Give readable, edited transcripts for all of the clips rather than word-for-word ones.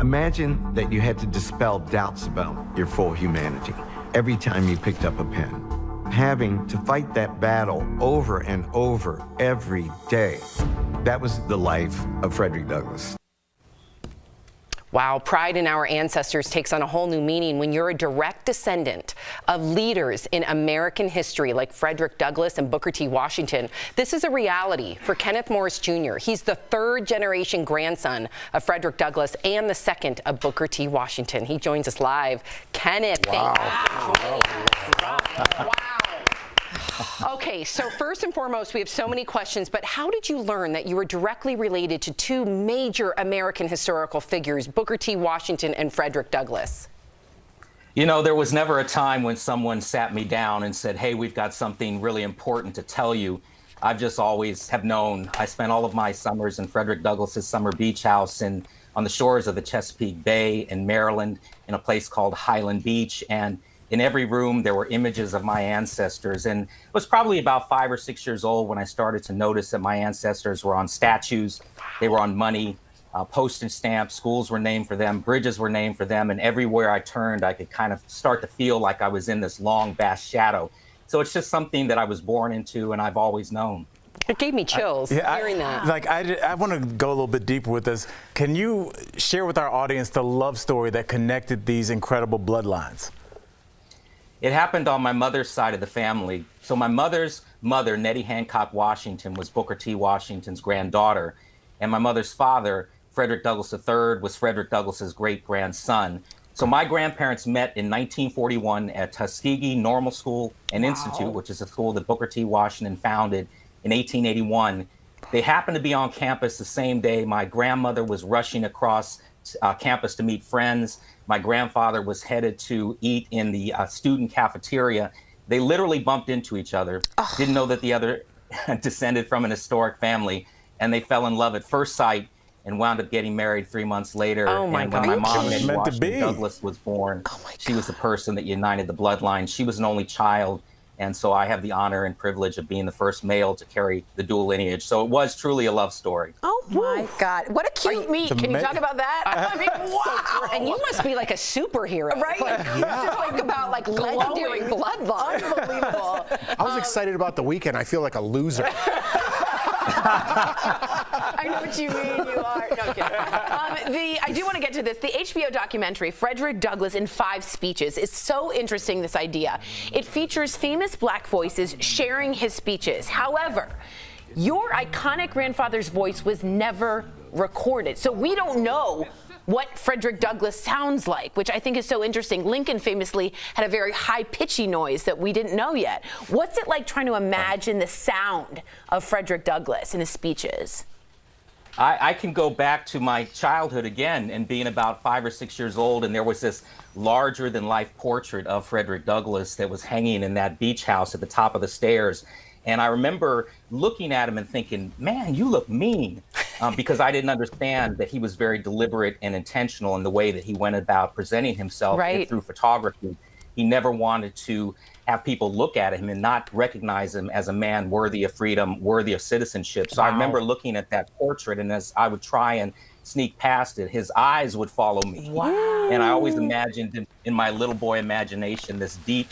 Imagine that you had to dispel doubts about your full humanity every time you picked up a pen. Having to fight that battle over and over every day. That was the life of Frederick Douglass. Wow, pride in our ancestors takes on a whole new meaning when you're a direct descendant of leaders in American history like Frederick Douglass and Booker T. Washington. This is a reality for Kenneth Morris Jr. He's the third generation grandson of Frederick Douglass and the second of Booker T. Washington. He joins us live. Kenneth, Wow. Wow. Okay, so first and foremost, we have so many questions, but how did you learn that you were directly related to two major American historical figures, Booker T. Washington and Frederick Douglass? You know, there was never a time when someone sat me down and said, hey, we've got something really important to tell you. I've just always have known. I spent all of my summers in Frederick Douglass's summer beach house and on the shores of the Chesapeake Bay in Maryland in a place called Highland Beach. And in every room, there were images of my ancestors. And I was probably about 5 or 6 years old when I started to notice that my ancestors were on statues. They were on money, postage stamps, schools were named for them, bridges were named for them. And everywhere I turned, I could kind of start to feel like I was in this long, vast shadow. So it's just something that I was born into and I've always known. It gave me chills hearing that. I want to go a little bit deeper with this. Can you share with our audience the love story that connected these incredible bloodlines? It happened on my mother's side of the family. So my mother's mother, Nettie Hancock Washington, was Booker T. Washington's granddaughter. And my mother's father, Frederick Douglass III, was Frederick Douglass's great-grandson. So my grandparents met in 1941 at Tuskegee Normal School and Institute, which is a school that Booker T. Washington founded in 1881. They happened to be on campus the same day. My grandmother was rushing across campus to meet friends. My grandfather was headed to eat in the student cafeteria. They literally bumped into each other, didn't know that the other descended from an historic family, and they fell in love at first sight and wound up getting married 3 months later. Oh my and God. when my mom, Nettie Meant to Washington be. Douglass, was born, she was the person that united the bloodline. She was an only child. And so I have the honor and privilege of being the first male to carry the dual lineage. So it was truly a love story. Oh my God. What a cute meet. Can you talk about that? I mean, wow. And you must be like a superhero. Right? Like, Yeah. just like about like legendary bloodline. Unbelievable. I was excited about the weekend. I feel like a loser. I know what you mean. You are. No, I'm kidding. I do want to get to this. The HBO documentary, Frederick Douglass in 5 Speeches, is so interesting, this idea. It features famous black voices sharing his speeches. However, your iconic grandfather's voice was never recorded. So we don't know what Frederick Douglass sounds like, which I think is so interesting. Lincoln famously had a very high pitchy noise that we didn't know yet. What's it like trying to imagine the sound of Frederick Douglass in his speeches? I can go back to my childhood again and being about 5 or 6 years old, and there was this larger than life portrait of Frederick Douglass that was hanging in that beach house at the top of the stairs. And I remember looking at him and thinking, man, you look mean, because I didn't understand that he was very deliberate and intentional in the way that he went about presenting himself through photography. He never wanted to have people look at him and not recognize him as a man worthy of freedom, worthy of citizenship. So I remember looking at that portrait, and as I would try and sneak past it, his eyes would follow me. Wow. And I always imagined in my little boy imagination this deep,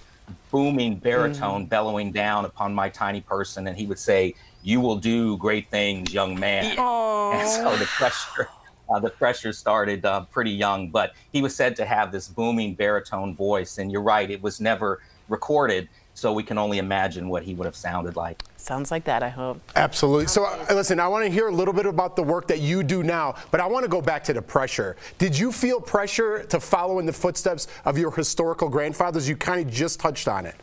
booming baritone bellowing down upon my tiny person, and he would say, "You will do great things, young man." And so the pressure started pretty young, but he was said to have this booming baritone voice. And you're right, it was never recorded, so we can only imagine what he would have sounded like. Sounds like that, I hope. Absolutely. So listen, I want to hear a little bit about the work that you do now, but I want to go back to the pressure. Did you feel pressure to follow in the footsteps of your historical grandfathers? You kind of just touched on it.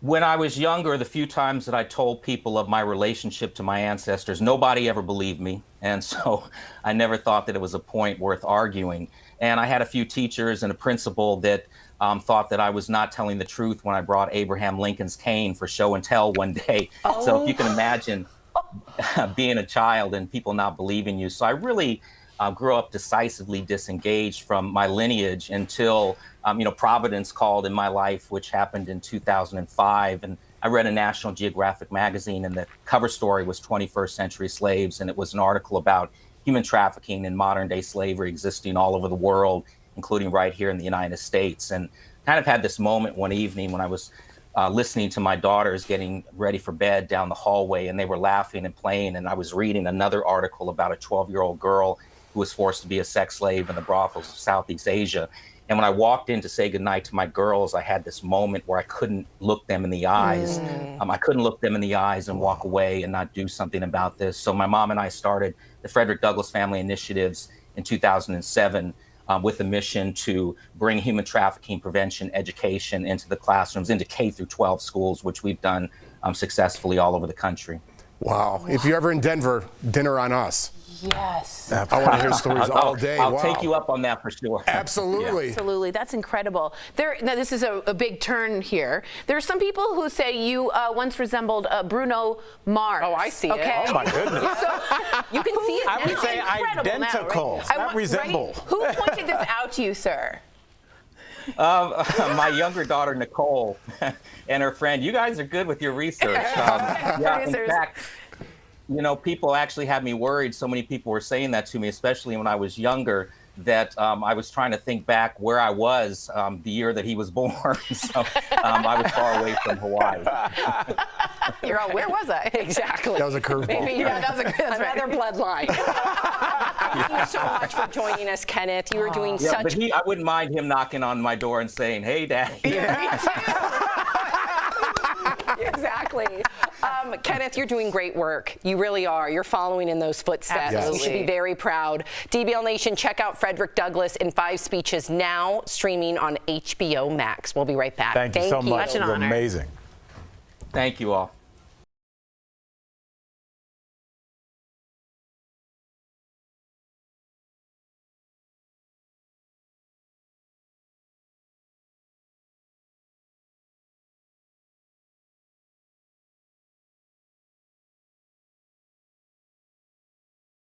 When I was younger, the few times that I told people of my relationship to my ancestors, nobody ever believed me. And so I never thought that it was a point worth arguing. And I had a few teachers and a principal that thought that I was not telling the truth when I brought Abraham Lincoln's cane for show and tell one day. So if you can imagine being a child and people not believing you. So I really grew up decisively disengaged from my lineage until Providence called in my life, which happened in 2005. And I read a National Geographic magazine, and the cover story was 21st Century Slaves. And it was an article about human trafficking and modern day slavery existing all over the world, including right here in the United States. And kind of had this moment one evening when I was listening to my daughters getting ready for bed down the hallway, and they were laughing and playing, and I was reading another article about a 12-year-old girl who was forced to be a sex slave in the brothels of Southeast Asia. And when I walked in to say goodnight to my girls, I had this moment where I couldn't look them in the eyes. I couldn't look them in the eyes and walk away and not do something about this. So my mom and I started the Frederick Douglass Family Initiatives in 2007 with a mission to bring human trafficking prevention education into the classrooms, into K through 12 schools, which we've done successfully all over the country. Wow. If you're ever in Denver, dinner on us. Yes. I want to hear stories all day. I'll Wow. take you up on that for sure. Absolutely. Yeah. Absolutely. That's incredible. Now, this is a big turn here. There are some people who say you once resembled Bruno Mars. Oh, I see it. Okay? Oh, my goodness. So, You can see it. I would say incredible identical, now, right? not resemble. Right? Who pointed this out to you, sir? My younger daughter, Nicole, and her friend. You guys are good with your research. Yeah, in fact, you know, people actually had me worried. So many people were saying that to me, especially when I was younger, that I was trying to think back where I was the year that he was born. So I was far away from Hawaii. You're all, where was I? Exactly. That was a curveball. Maybe that was another bloodline. Thank you so much for joining us, Kenneth. You are doing Yeah, such. but I wouldn't mind him knocking on my door and saying, "Hey, Daddy." Exactly. Kenneth, you're doing great work. You really are. You're following in those footsteps. Absolutely. You should be very proud. DBL Nation, check out Frederick Douglass in 5 Speeches now, streaming on HBO Max. We'll be right back. Thank you so much. Such an It was honor. amazing. Thank you all.